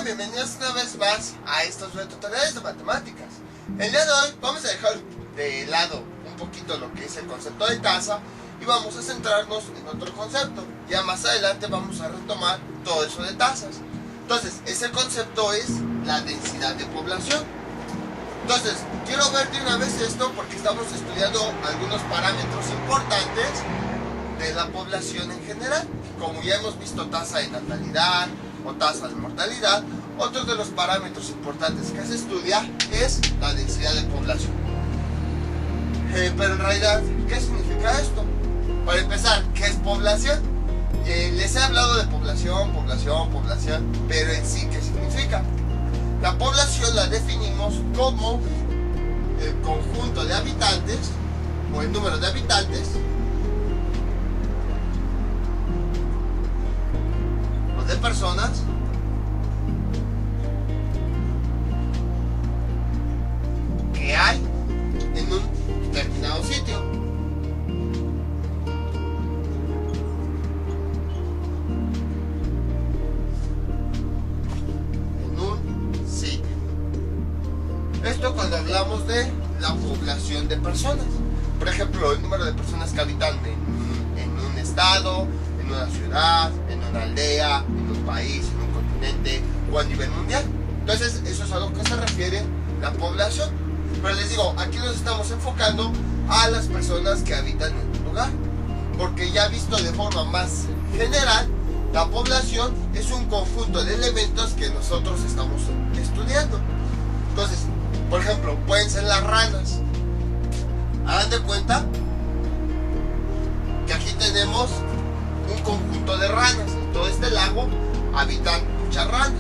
Sean bienvenidos una vez más a estos tutoriales de matemáticas. El día de hoy vamos a dejar de lado un poquito lo que es el concepto de tasa y vamos a centrarnos en otro concepto. Ya más adelante vamos a retomar todo eso de tasas. Entonces, ese concepto es la densidad de población. Entonces, quiero ver de una vez esto porque estamos estudiando algunos parámetros importantes de la población en general. Como ya hemos visto, tasa de natalidad o tasa de mortalidad, otro de los parámetros importantes que se estudia es la densidad de población. Pero en realidad, ¿qué significa esto? Para empezar, ¿qué es población? Les he hablado de población, pero en sí, ¿qué significa? La población la definimos como el conjunto de habitantes o el número de habitantes o de personas que hay en un determinado sitio. Esto cuando hablamos de la población de personas. Por ejemplo, el número de personas que habitan en un estado, en una ciudad, en una aldea, en un país, en un continente o a nivel mundial. Entonces, eso es a lo que se refiere la población. Pero les digo, aquí nos estamos enfocando a las personas que habitan en un lugar. Porque ya visto de forma más general, la población es un conjunto de elementos que nosotros estamos estudiando. Entonces, por ejemplo, pueden ser las ranas. Hagan de cuenta que aquí tenemos un conjunto de ranas. En todo este lago habitan muchas ranas.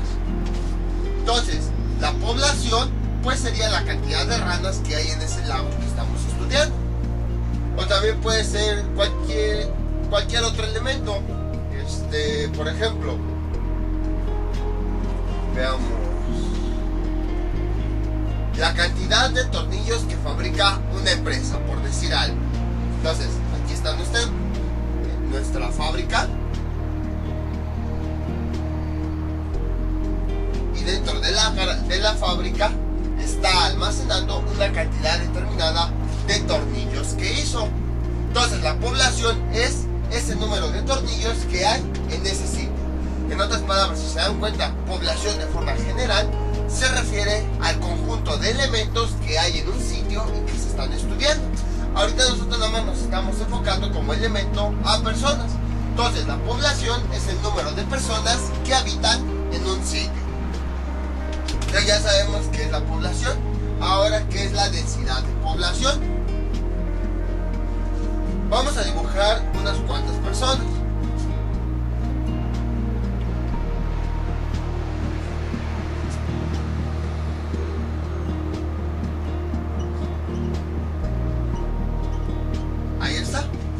Entonces, la población pues sería la cantidad de ranas que hay en ese lago que estamos estudiando. O también puede ser cualquier otro elemento. Por ejemplo, veamos la cantidad de tornillos que fabrica una empresa, por decir algo. Entonces, aquí está nuestra fábrica. Y dentro de la fábrica está almacenando una cantidad determinada de tornillos que hizo. Entonces, la población es ese número de tornillos que hay en ese sitio. En otras palabras, si se dan cuenta, población de forma general se refiere al conjunto de elementos que hay en un sitio y que se están estudiando. Ahorita nosotros nada más nos estamos enfocando como elemento a personas. Entonces, la población es el número de personas que habitan en un sitio. Entonces, ya sabemos qué es la población. Ahora, ¿qué es la densidad de población? Vamos a dibujar unas cuantas personas.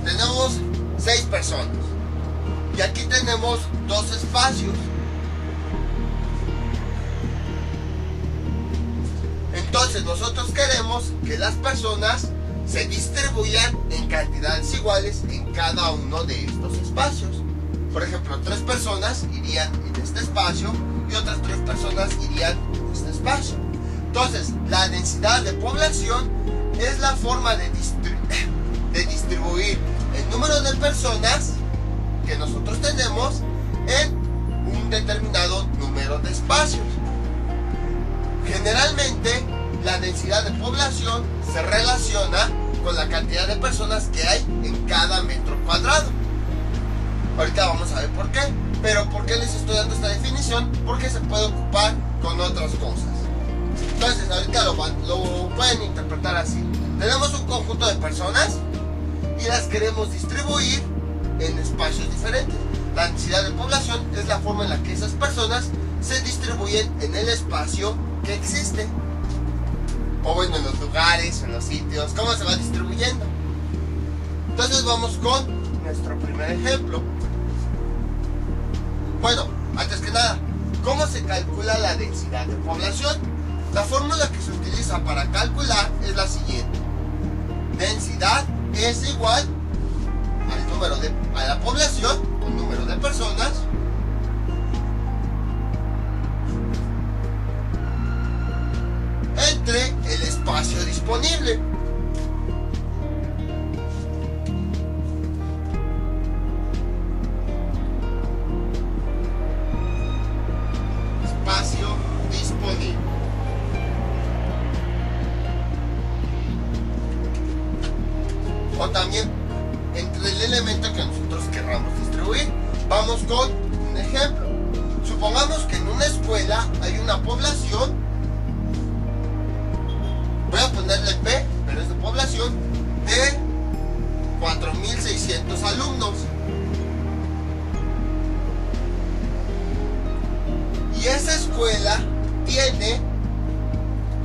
Tenemos 6 personas y aquí tenemos 2 espacios. Entonces nosotros queremos que las personas se distribuyan en cantidades iguales en cada uno de estos espacios. Por ejemplo, 3 personas irían en este espacio y otras 3 personas irían en este espacio. Entonces, la densidad de población es la forma de distribuir el número de personas que nosotros tenemos en un determinado número de espacios. Generalmente, la densidad de población se relaciona con la cantidad de personas que hay en cada metro cuadrado. Ahorita vamos a ver por qué. Pero ¿por qué les estoy dando esta definición? Porque se puede ocupar con otras cosas. Entonces, ahorita lo pueden interpretar así. Tenemos un conjunto de personas y las queremos distribuir en espacios diferentes. La densidad de población es la forma en la que esas personas se distribuyen en el espacio que existe. O bueno, en los lugares, en los sitios, cómo se va distribuyendo. Entonces vamos con nuestro primer ejemplo. Bueno, antes que nada, ¿cómo se calcula la densidad de población? La fórmula que se utiliza para calcular es la siguiente. Densidad es igual a la población, o número de personas, disponible. Espacio disponible. O también entre el elemento que nosotros querramos distribuir. Vamos con un ejemplo. Supongamos que en una escuela hay una población, voy a ponerle P, pero es de población, de 4.600 alumnos. Y esa escuela tiene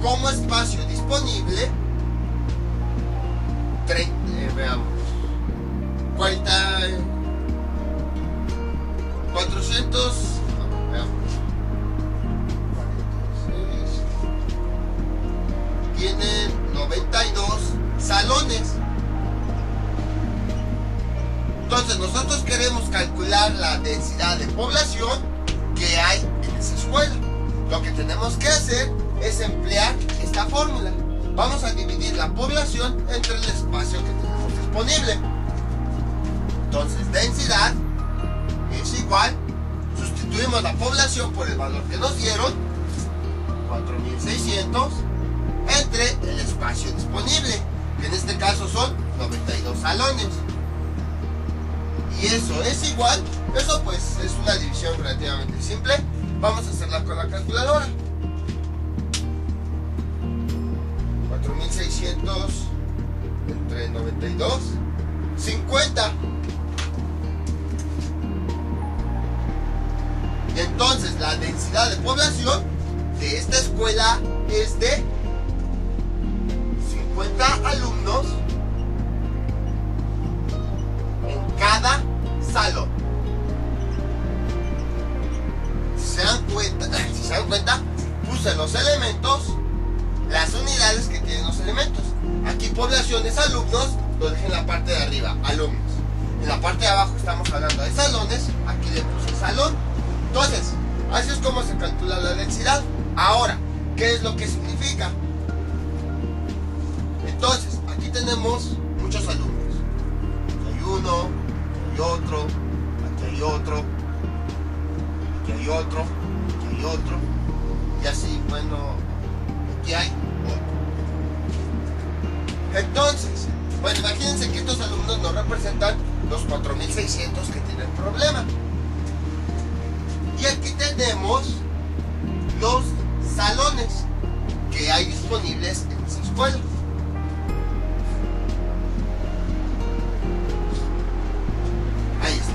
como espacio disponible 400, veamos, 46, tienen 92 salones. Entonces nosotros queremos calcular la densidad de población que hay en esa escuela. Lo que tenemos que hacer es emplear esta fórmula. Vamos a dividir la población entre el espacio que tenemos disponible. Entonces densidad es igual, sustituimos la población por el valor que nos dieron, 4.600, entre el espacio disponible, que en este caso son 92 salones. Y eso es igual, eso pues es una división relativamente simple. Vamos a hacerla con la calculadora. 4.600 entre 92, 50. Y entonces la densidad de población de esta escuela es de 50 alumnos en cada salón. Si se dan cuenta, puse los elementos, las unidades que tienen los elementos. Aquí población es alumnos, lo dejé en la parte de arriba, alumnos. En la parte de abajo estamos hablando de salones, aquí le puse salón. Entonces, así es como se calcula la densidad. Ahora, ¿qué es lo que significa? Entonces, aquí tenemos muchos alumnos. Aquí hay uno, aquí hay otro, aquí hay otro, aquí hay otro, aquí hay otro. Y así, bueno, aquí hay otro. Entonces, bueno, imagínense que estos alumnos no representan los 4.600 que tienen problema. Y aquí tenemos los salones que hay disponibles en esa escuela. Ahí está.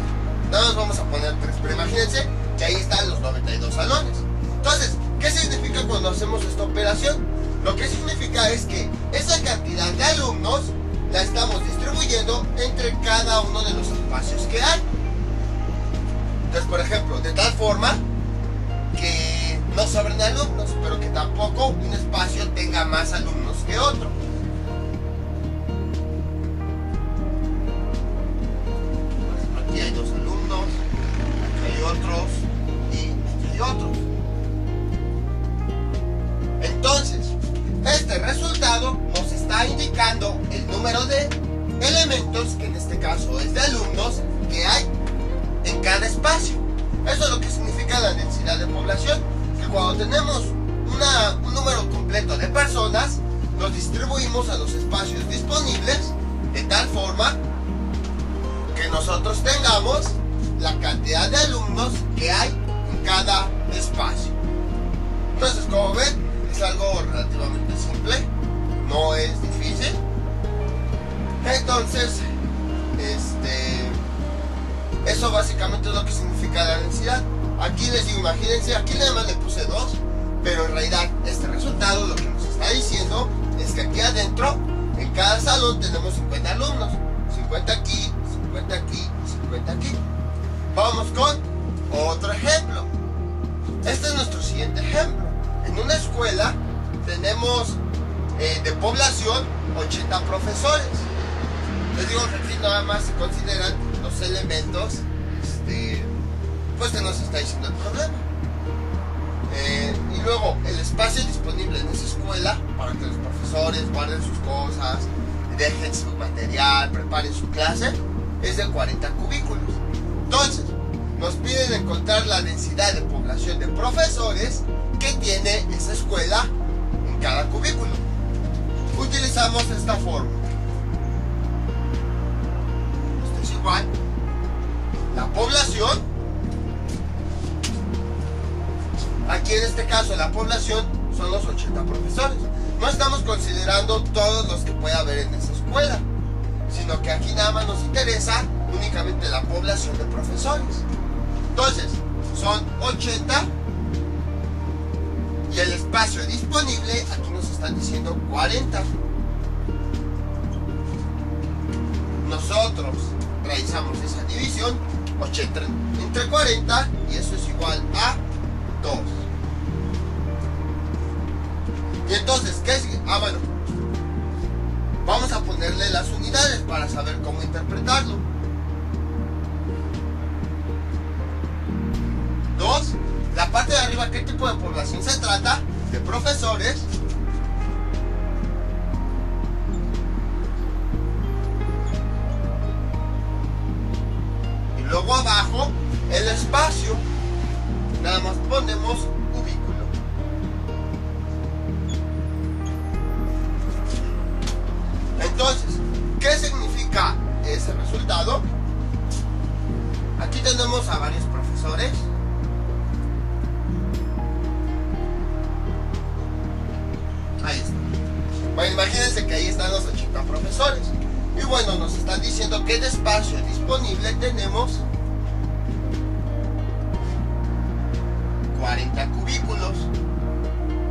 Nada más vamos a poner 3, pero imagínense que ahí están los 92 salones. Entonces, ¿qué significa cuando hacemos esta operación? Lo que significa es que esa cantidad de alumnos la estamos distribuyendo entre cada uno de los espacios que hay. Entonces, por ejemplo, de tal forma que no sobren alumnos, pero que tampoco un espacio tenga más alumnos que otro. Por ejemplo, aquí hay 2 alumnos, aquí hay otros y aquí hay otros. Entonces, este resultado nos está indicando el número de elementos, que en este caso es de alumnos, que hay en cada espacio. Eso es lo que significa la densidad de población, que cuando tenemos un número completo de personas, los distribuimos a los espacios disponibles de tal forma que nosotros tengamos la cantidad de alumnos que hay en cada espacio. Entonces, como ven, es algo relativamente simple, no es difícil. Entonces, eso básicamente es lo que significa la densidad. Aquí les digo, imagínense, aquí nada más le puse 2, pero en realidad este resultado lo que nos está diciendo es que aquí adentro, en cada salón tenemos 50 alumnos. 50 aquí, 50 aquí y 50 aquí. Vamos con otro ejemplo. Este es nuestro siguiente ejemplo. En una escuela tenemos de población 80 profesores. Les digo que aquí nada más se consideran los elementos pues que nos está diciendo el problema. Y luego el espacio disponible en esa escuela para que los profesores profesores guarden sus cosas, dejen su material, preparen su clase, es de 40 cubículos. Entonces, nos piden encontrar la densidad de población de profesores que tiene esa escuela en cada cubículo. Utilizamos esta fórmula. Esto es igual. La población, aquí en este caso la población son los 80 profesores. No estamos considerando todos los que pueda haber en esa escuela, sino que aquí nada más nos interesa únicamente la población de profesores. Entonces, son 80 y el espacio disponible, aquí nos están diciendo 40. Nosotros realizamos esa división, 80 entre 40, y eso es igual a 2. Y entonces, ¿qué es? Bueno, vamos a ponerle las unidades para saber cómo interpretarlo. 2, la parte de arriba, ¿qué tipo de población se trata? De profesores. Y luego abajo, el espacio, nada más ponemos cubículo. Entonces, ¿qué significa ese resultado? Aquí tenemos a varios profesores. Ahí está. Bueno, imagínense que ahí están los 80 profesores. Y bueno, nos están diciendo que de espacio disponible tenemos 40 cubículos.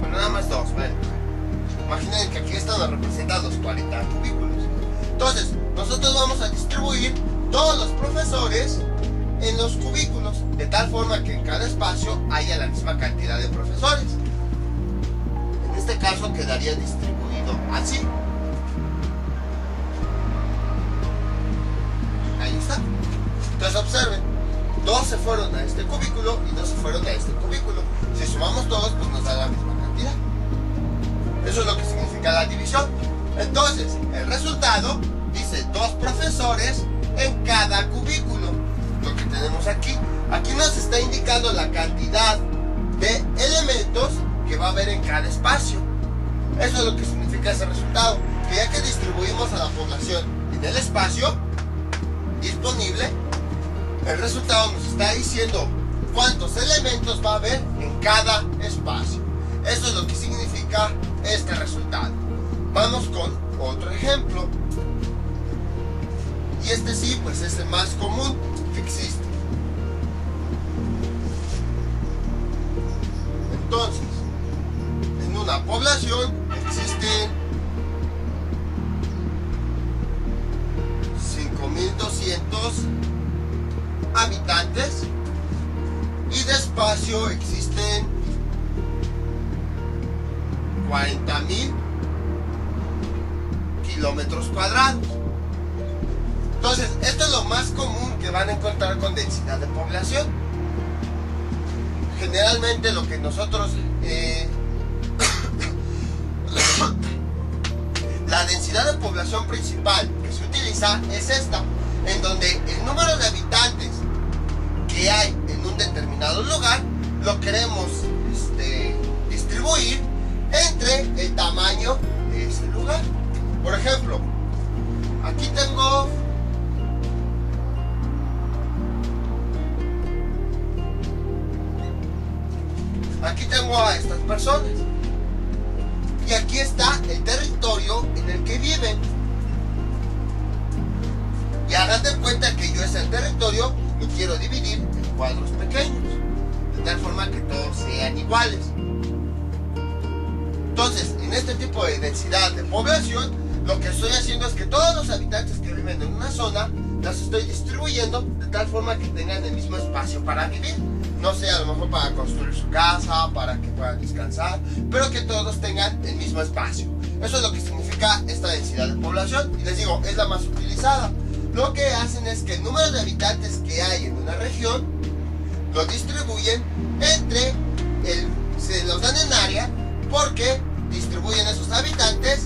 Bueno, nada más 2. Bueno, imaginen que aquí están representados los 40 cubículos. Entonces, nosotros vamos a distribuir todos los profesores en los cubículos, de tal forma que en cada espacio haya la misma cantidad de profesores. En este caso quedaría distribuido así. Ahí está. Entonces observen, 2 se fueron a este cubículo y 2 se fueron a este cubículo. Si sumamos todos, pues nos da la misma cantidad. Eso es lo que significa la división. Entonces, el resultado dice 2 profesores en cada cubículo. Lo que tenemos aquí. Aquí nos está indicando la cantidad de elementos que va a haber en cada espacio. Eso es lo que significa ese resultado. Que ya que distribuimos a la población en el espacio disponible, el resultado nos está diciendo cuántos elementos va a haber en cada espacio. Eso es lo que significa este resultado. Vamos con otro ejemplo. Y este sí, pues es el más común que existe. Entonces, en una población existen 5.200 habitantes y de espacio existen 40.000 kilómetros cuadrados. Entonces, esto es lo más común que van a encontrar con densidad de población. Generalmente lo que nosotros la densidad de población principal que se utiliza es esta, en donde el número de habitantes que hay en un determinado lugar lo queremos distribuir entre el tamaño de ese lugar. Por ejemplo, aquí tengo a estas personas y aquí está el territorio en el que viven. Y hagan de cuenta que yo ese territorio lo quiero dividir en cuadros pequeños, de tal forma que todos sean iguales. Entonces, en este tipo de densidad de población, lo que estoy haciendo es que todos los habitantes que viven en una zona las estoy distribuyendo de tal forma que tengan el mismo espacio para vivir. No sé, a lo mejor para construir su casa, para que puedan descansar, pero que todos tengan el mismo espacio. Eso es lo que significa esta densidad de población. Y les digo, es la más utilizada. Lo que hacen es que el número de habitantes que hay en una región lo distribuyen se los dan en área, porque distribuyen esos habitantes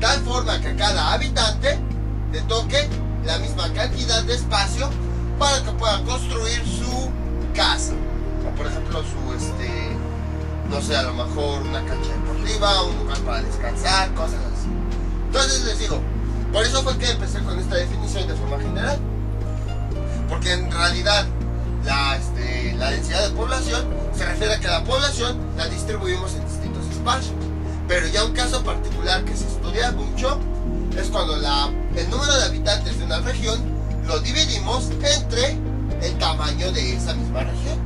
tal forma que cada habitante le toque la misma cantidad de espacio para que pueda construir su casa. O por ejemplo no sé, a lo mejor una cancha deportiva, un lugar para descansar, cosas así. Entonces les digo, por eso fue que empecé con esta definición de forma general. Porque en realidad la densidad de población se refiere a que la población la distribuimos en distintos espacios. Pero ya un caso particular que se estudia mucho es cuando el número de habitantes de una región lo dividimos entre el tamaño de esa misma región.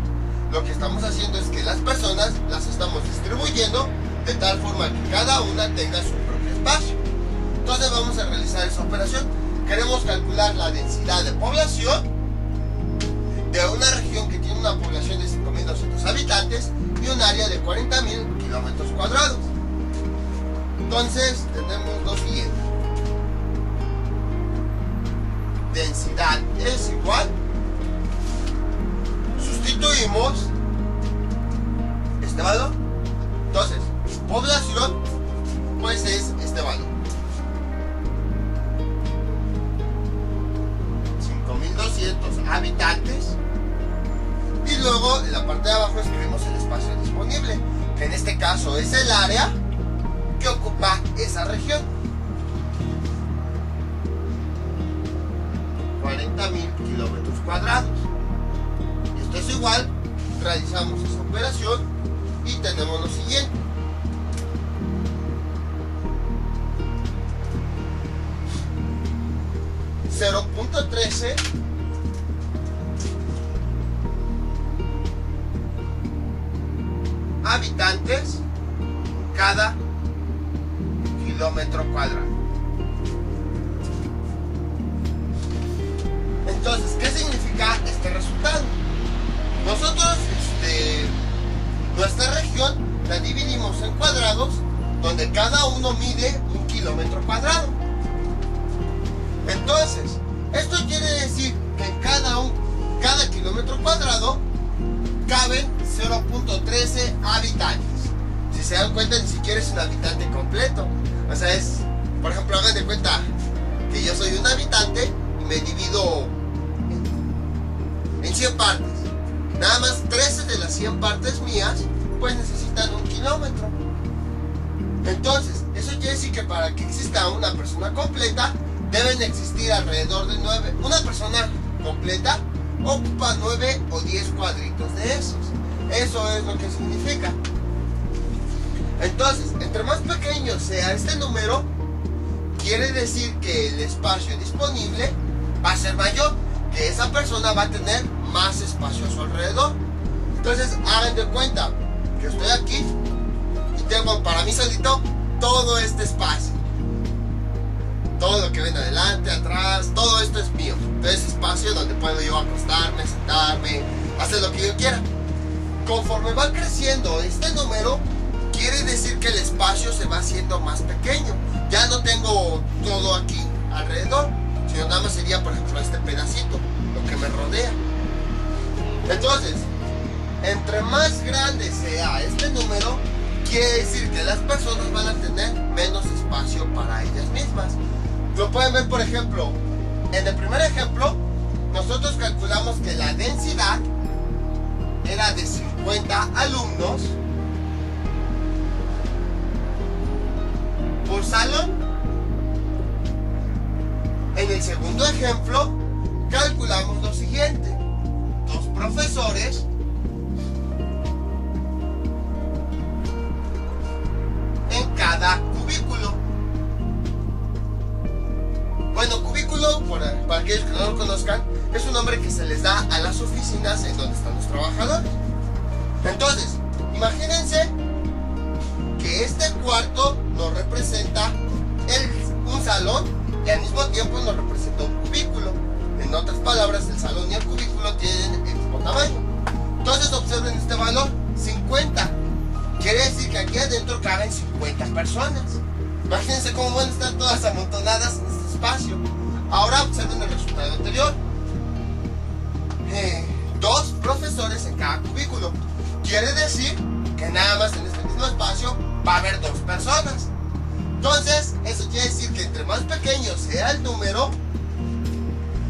Lo que estamos haciendo es que las personas las estamos distribuyendo de tal forma que cada una tenga su propio espacio. Entonces vamos a realizar esa operación. Queremos calcular la densidad de población de una región que tiene una población de 5.200 habitantes y un área de 40.000 kilómetros cuadrados. Entonces tenemos lo siguiente. Densidad es igual. Sustituimos este valor. Entonces, población pues es este valor. 5.200 habitantes. Y luego en la parte de abajo escribimos el espacio disponible, que en este caso es el área que ocupa esa región. 40.000 kilómetros cuadrados. Y esto es igual, realizamos esta operación y tenemos lo siguiente. .13 habitantes cada kilómetro cuadrado. Entonces, ¿qué significa este resultado? Nosotros nuestra región la dividimos en cuadrados, donde cada uno mide 1 kilómetro cuadrado. Entonces, esto quiere decir que en cada kilómetro cuadrado caben 0.13 habitantes. Si se dan cuenta, ni siquiera es un habitante completo. O sea, por ejemplo, hagan de cuenta que yo soy un habitante y me divido en 100 partes. Nada más 13 de las 100 partes mías pues necesitan 1 kilómetro. Entonces, eso quiere decir que para que exista una persona completa deben existir alrededor de 9. Una persona completa ocupa 9 o 10 cuadritos de esos. Eso es lo que significa. Entonces, entre más pequeño sea este número, quiere decir que el espacio disponible va a ser mayor, que esa persona va a tener más espacio a su alrededor. Entonces, hagan de cuenta que estoy aquí y tengo para mí solito todo este espacio. Todo lo que ven adelante, atrás, todo esto es mío. Entonces, espacio donde puedo yo acostarme, sentarme, hacer lo que yo quiera. Conforme va creciendo este número, quiere decir que el espacio se va haciendo más pequeño. Ya no tengo todo aquí alrededor, sino nada más sería, por ejemplo, este pedacito, lo que me rodea. Entonces, entre más grande sea este número, quiere decir que las personas van a tener menos espacio para ellas mismas. Lo pueden ver, por ejemplo, en el primer ejemplo, nosotros calculamos que la densidad era de 50 alumnos por salón. En el segundo ejemplo, calculamos lo siguiente: 2 profesores en cada cubículo. Bueno, cubículo, para aquellos que no lo conozcan, es un nombre que se les da a las oficinas en donde están los trabajadores. Entonces, imagínense que este cuarto nos representa un salón y al mismo tiempo nos representa un cubículo. En otras palabras, el salón y el cubículo tienen el mismo tamaño. Entonces observen este valor, 50. Quiere decir que aquí adentro caben 50 personas. Imagínense cómo van a estar todas amontonadas en este espacio. Ahora observen el resultado anterior. 2 profesores en cada cubículo. Quiere decir que nada más en este mismo espacio va a haber 2 personas. Entonces, eso quiere más pequeño sea el número,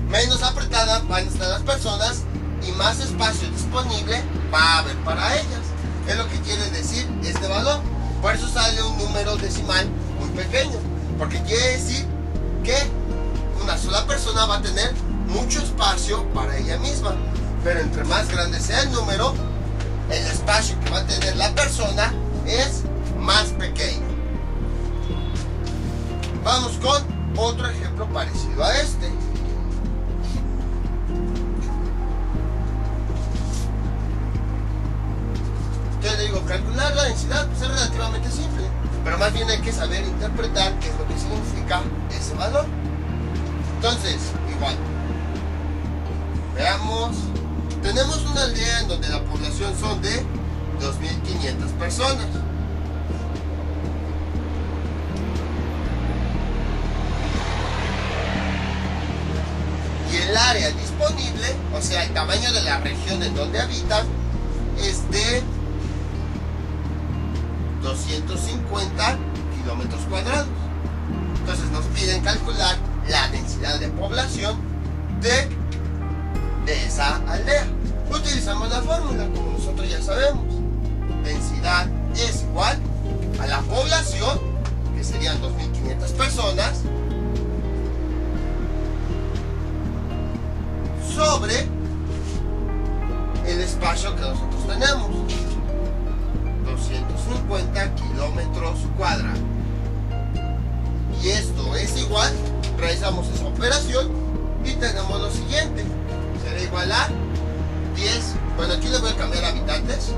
menos apretadas van a estar las personas y más espacio disponible va a haber para ellas. Es lo que quiere decir este valor. Por eso sale un número decimal muy pequeño, porque quiere decir que una sola persona va a tener mucho espacio para ella misma. Pero entre más grande sea el número, el espacio que va a tener la persona es más pequeño. Vamos con otro ejemplo parecido a este. Yo le digo, calcular la densidad pues es relativamente simple, pero más bien hay que saber interpretar qué es lo que significa ese valor. Entonces, igual, veamos, tenemos una aldea en donde la población son de 2.500 personas. Y el área disponible, o sea, el tamaño de la región en donde habitan, es de 250 kilómetros cuadrados. Entonces nos piden calcular la densidad de población de esa aldea. Utilizamos la fórmula, como nosotros ya sabemos. Densidad es igual a la población, que serían 2.500 personas, sobre el espacio que nosotros tenemos, 250 kilómetros cuadrados. Y esto es igual, realizamos esa operación y tenemos lo siguiente. Será igual a 10, bueno, aquí le voy a cambiar habitantes,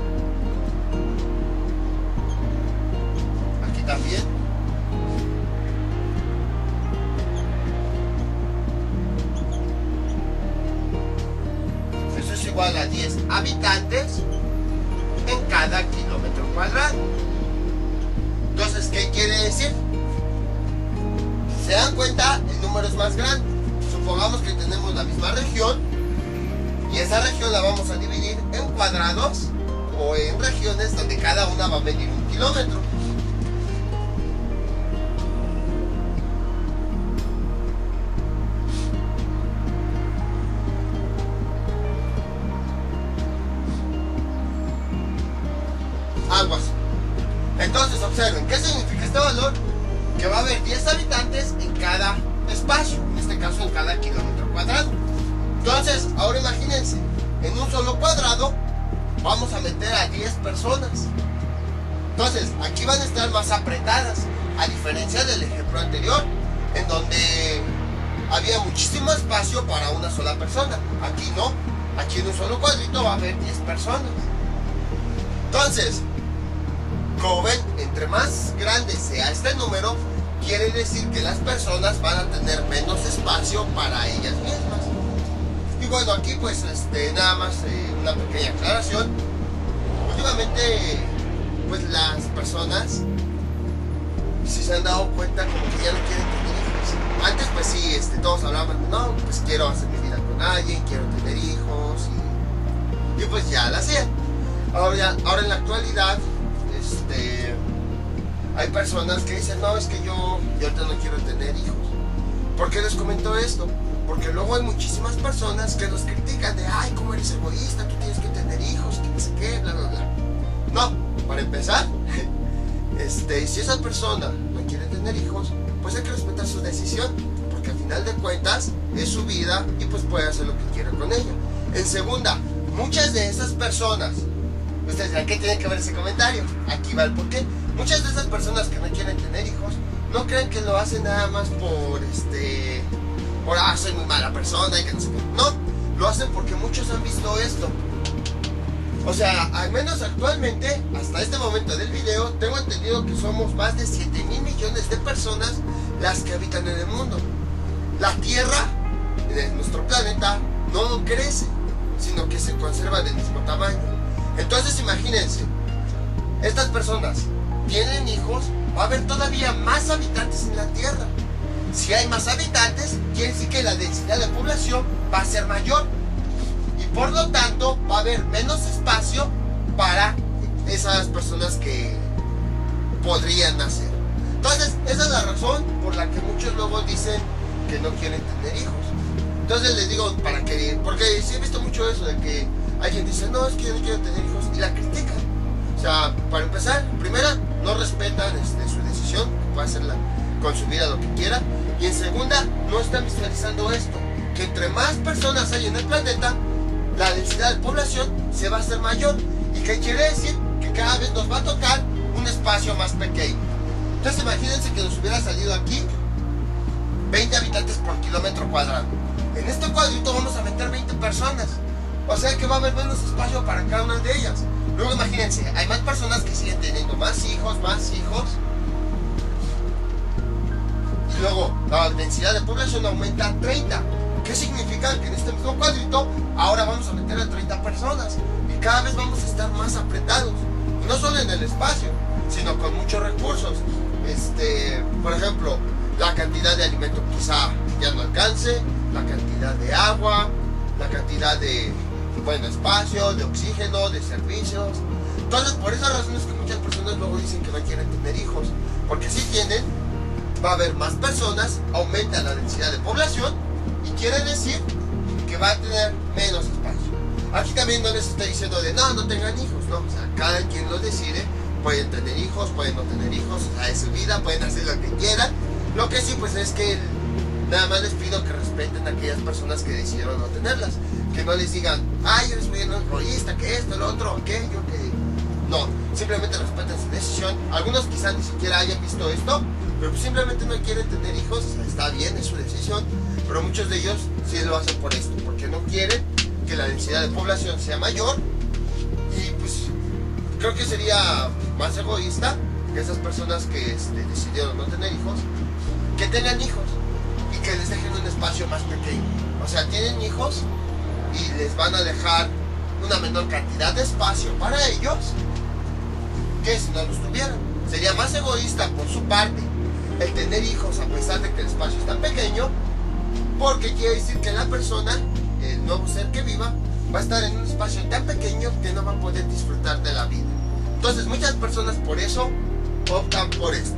aquí también, eso es igual a 10 habitantes en cada kilómetro cuadrado. Entonces, ¿qué quiere decir? Si se dan cuenta, el número es más grande. Supongamos que tenemos la misma región y esa región la vamos a dividir en cuadrados o en regiones donde cada una va a medir 1 kilómetro. Aguas. Entonces observen, ¿qué significa este valor? Que va a haber 10 habitantes en cada espacio, en este caso en cada kilómetro cuadrado. Entonces, ahora imagínense, en un solo cuadrado vamos a meter a 10 personas. Entonces, aquí van a estar más apretadas, a diferencia del ejemplo anterior, en donde había muchísimo espacio para una sola persona. Aquí no, aquí en un solo cuadrito va a haber 10 personas. Entonces, como ven, entre más grande sea este número, quiere decir que las personas van a tener menos espacio para ellas mismas. Y bueno, aquí pues nada más una pequeña aclaración. Últimamente pues las personas, si se han dado cuenta, como que ya no quieren tener hijos. Antes pues sí, todos hablaban de, no, pues quiero hacer mi vida con alguien, quiero tener hijos, y pues ya la hacían. Ahora en la actualidad hay personas que dicen, no, es que yo ahorita no quiero tener hijos. ¿Por qué les comento esto? Porque luego hay muchísimas personas que nos critican de, ay, cómo eres egoísta, tú tienes que tener hijos, que no sé qué, bla, bla, bla. No, para empezar, si esa persona no quiere tener hijos, pues hay que respetar su decisión, porque al final de cuentas es su vida y pues puede hacer lo que quiera con ella. En segunda, muchas de esas personas, ustedes dirán, ¿qué tiene que ver ese comentario? Aquí va el porqué. Muchas de esas personas que no quieren tener hijos no creen que lo hacen nada más por soy muy mala persona y que no sé qué. No, lo hacen porque muchos han visto esto. O sea, al menos actualmente, hasta este momento del video, tengo entendido que somos más de 7.000 millones de personas las que habitan en el mundo. La Tierra, de nuestro planeta, no crece, sino que se conserva del mismo tamaño. Entonces imagínense, estas personas tienen hijos, va a haber todavía más habitantes en la Tierra. Si hay más habitantes, quiere decir que la densidad de población va a ser mayor. Y por lo tanto, va a haber menos espacio para esas personas que podrían nacer. Entonces, esa es la razón por la que muchos luego dicen que no quieren tener hijos. Entonces les digo, porque sí he visto mucho eso de que hay quien dice, no, es que yo no quiero tener hijos, y la critican. O sea, para empezar, primera, no respetan su decisión, que puede hacerla con su vida lo que quiera, y en segunda, no están visualizando esto, que entre más personas hay en el planeta, la densidad de población se va a hacer mayor, y que quiere decir que cada vez nos va a tocar un espacio más pequeño. Entonces imagínense que nos hubiera salido aquí 20 habitantes por kilómetro cuadrado. En este cuadrito vamos a meter 20 personas, o sea que va a haber menos espacio para cada una de ellas. Luego imagínense, hay más personas que siguen teniendo más hijos, y luego la densidad de población aumenta a 30. ¿Qué significa? Que en este mismo cuadrito ahora vamos a meter a 30 personas y cada vez vamos a estar más apretados, y no solo en el espacio, sino con muchos recursos. Por ejemplo, la cantidad de alimento quizá ya no alcance, la cantidad de agua, la cantidad de espacio, de oxígeno, de servicios. Entonces, por esas razones que muchas personas luego dicen que no quieren tener hijos, porque si tienen, va a haber más personas, aumenta la densidad de población, y quiere decir que va a tener menos espacio. Aquí también no les estoy diciendo de no tengan hijos, no, o sea, cada quien lo decide, pueden tener hijos, pueden no tener hijos, o sea, es su vida, pueden hacer lo que quieran. Lo que sí, pues es que nada más les pido que respeten a aquellas personas que decidieron no tenerlas, que no les digan, ay, eres muy egoísta, que esto, lo otro, aquello, que... No, simplemente respeten su decisión. Algunos quizás ni siquiera hayan visto esto, pero pues simplemente no quieren tener hijos, o sea, está bien, es su decisión, pero muchos de ellos sí lo hacen por esto, porque no quieren que la densidad de población sea mayor, y pues creo que sería más egoísta que esas personas que decidieron no tener hijos, que tengan hijos y que les dejen un espacio más pequeño. O sea, tienen hijos y les van a dejar una menor cantidad de espacio para ellos que si no los tuvieran. Sería más egoísta por su parte el tener hijos a pesar de que el espacio es tan pequeño, porque quiere decir que la persona, el nuevo ser que viva, va a estar en un espacio tan pequeño que no va a poder disfrutar de la vida. Entonces muchas personas por eso optan por esto.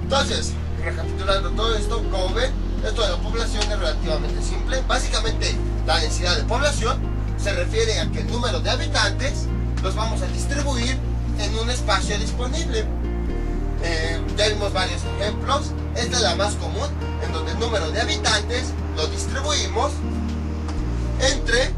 Entonces, recapitulando todo esto, como ven, esto de la población es relativamente simple. Básicamente, la densidad de población se refiere a que el número de habitantes los vamos a distribuir en un espacio disponible. Ya vimos varios ejemplos. Esta es la más común, en donde el número de habitantes lo distribuimos entre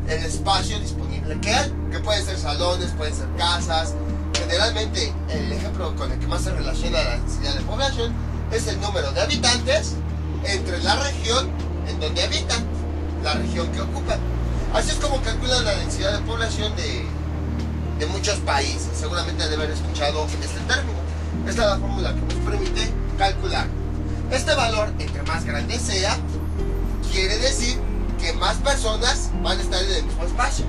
el espacio disponible que hay, que pueden ser salones, pueden ser casas. Generalmente el ejemplo con el que más se relaciona la densidad de población es el número de habitantes entre la región en donde habitan, la región que ocupan. Así es como calculan la densidad de población de muchos países. Seguramente han de haber escuchado este término. Esta es la fórmula que nos permite calcular. Este valor, entre más grande sea, quiere decir que más personas van a estar en el mismo espacio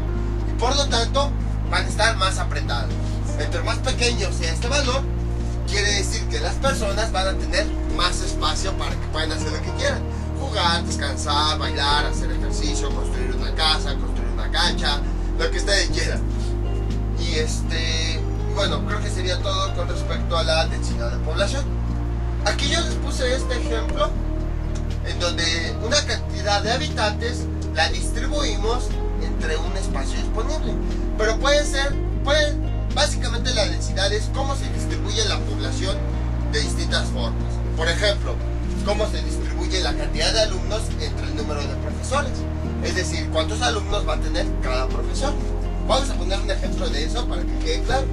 y por lo tanto van a estar más apretados. Entre más pequeño sea este valor, quiere decir que las personas van a tener más espacio para que puedan hacer lo que quieran: jugar, descansar, bailar, hacer ejercicio, construir una casa, construir una cancha, lo que ustedes quieran. Y bueno, creo que sería todo con respecto a la densidad de población. Aquí yo les puse este ejemplo en donde una cantidad de habitantes la distribuimos entre un espacio disponible, pero básicamente la densidad es cómo se distribuye la población de distintas formas. Por ejemplo, cómo se distribuye la cantidad de alumnos entre el número de profesores, es decir, cuántos alumnos va a tener cada profesor. Vamos a poner un ejemplo de eso para que quede claro.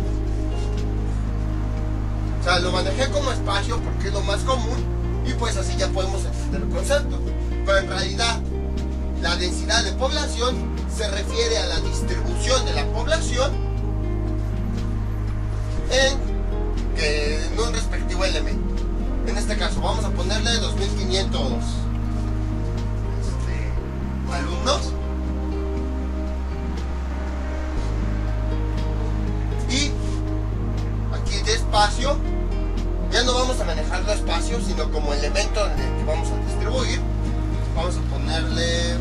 O sea, lo manejé como espacio porque es lo más común y pues así ya podemos entender el concepto. Pero en realidad, la densidad de población se refiere a la distribución de la población en un respectivo elemento. En este caso vamos a ponerle 2500 alumnos, y aquí de espacio ya no vamos a manejarlo espacio sino como elemento en el que vamos a distribuir. Vamos a ponerle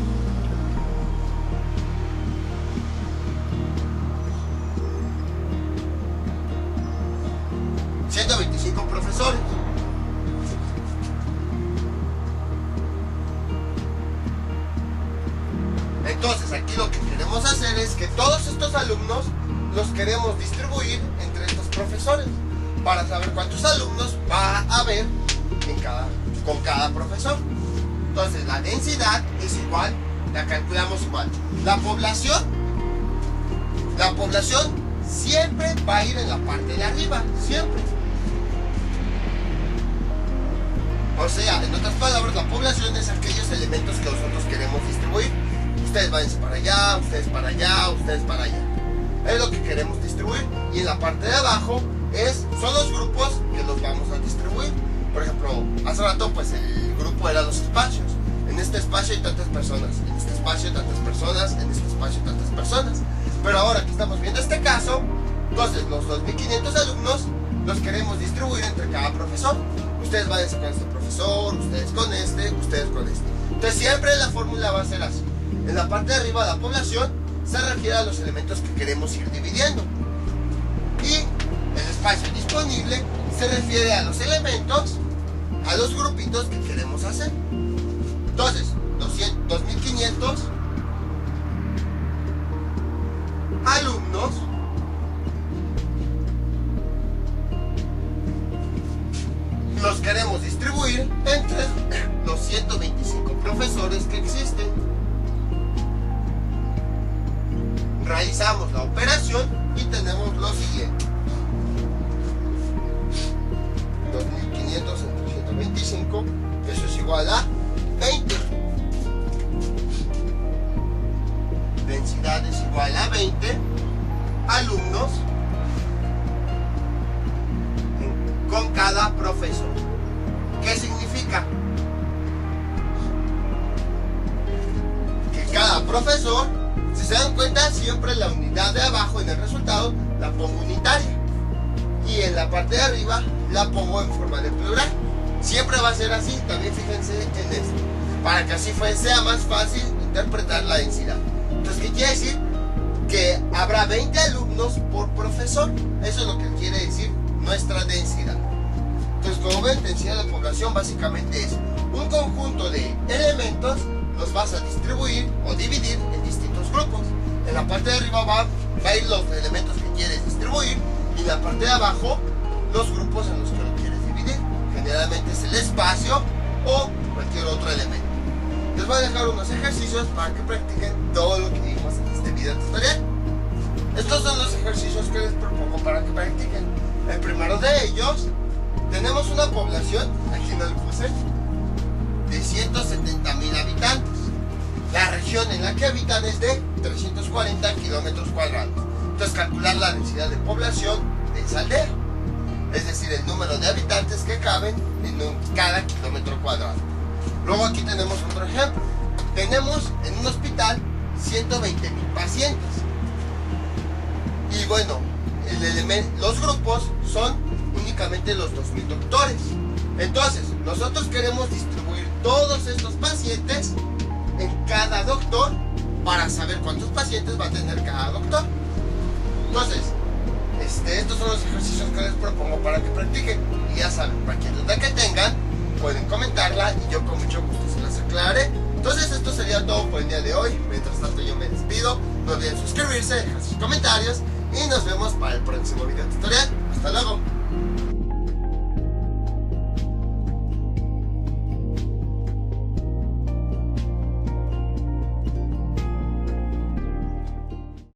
125 profesores. alumnos los queremos distribuir entre estos profesores para saber cuántos alumnos va a haber con cada profesor. Entonces la densidad es igual, la calculamos igual. La población siempre va a ir en la parte de arriba, siempre. O sea, en otras palabras, la población es aquellos elementos que nosotros queremos distribuir. Ustedes váyanse para allá, ustedes para allá, ustedes para allá. Es lo que queremos distribuir. Y en la parte de abajo son los grupos que los vamos a distribuir. Por ejemplo, hace rato pues el grupo era los espacios. En este espacio hay tantas personas, en este espacio tantas personas, en este espacio tantas personas. Pero ahora que estamos viendo este caso, entonces los 2500 alumnos los queremos distribuir entre cada profesor. Ustedes váyanse con este profesor, ustedes con este, ustedes con este. Entonces siempre la fórmula va a ser así. En la parte de arriba, la población se refiere a los elementos que queremos ir dividiendo. Y el espacio disponible se refiere a los elementos, a los grupitos que queremos hacer. Entonces, 2500 alumnos los queremos distribuir entre los 125 profesores que existen. Realizamos la operación y tenemos lo siguiente: 2500 entre 125, eso es igual a 20. Densidad es igual a 20 alumnos con cada profesor. ¿Qué significa? Que cada profesor, si se dan cuenta, siempre la unidad de abajo en el resultado la pongo unitaria y en la parte de arriba la pongo en forma de plural. Siempre va a ser así. También fíjense en esto, para que así sea más fácil interpretar la densidad. Entonces, ¿qué quiere decir? Que habrá 20 alumnos por profesor. Eso es lo que quiere decir nuestra densidad. Entonces, como ven, densidad de población básicamente es un conjunto de elementos, los vas a distribuir o dividir en distintos grupos. En la parte de arriba va a ir los elementos que quieres distribuir y en la parte de abajo los grupos en los que lo quieres dividir. Generalmente es el espacio o cualquier otro elemento. Les voy a dejar unos ejercicios para que practiquen todo lo que vimos en este video tutorial. Estos son los ejercicios que les propongo para que practiquen. El primero de ellos, tenemos una población, aquí no lo puse, de 170,000 habitantes. La región en la que habitan es de 340 kilómetros cuadrados. Entonces, calcular la densidad de población de esa aldea, es decir, el número de habitantes que caben en cada kilómetro cuadrado. Luego aquí tenemos otro ejemplo. Tenemos en un hospital 120,000 pacientes. Y bueno, los grupos son únicamente los 2000 doctores. Entonces, nosotros queremos distribuir todos estos pacientes en cada doctor para saber cuántos pacientes va a tener cada doctor. Entonces, estos son los ejercicios que les propongo para que practiquen. Y ya saben, cualquier duda que tengan, pueden comentarla y yo con mucho gusto se las aclararé. Entonces, esto sería todo por el día de hoy. Mientras tanto, yo me despido. No olviden suscribirse, dejar sus comentarios y nos vemos para el próximo video tutorial. Hasta luego.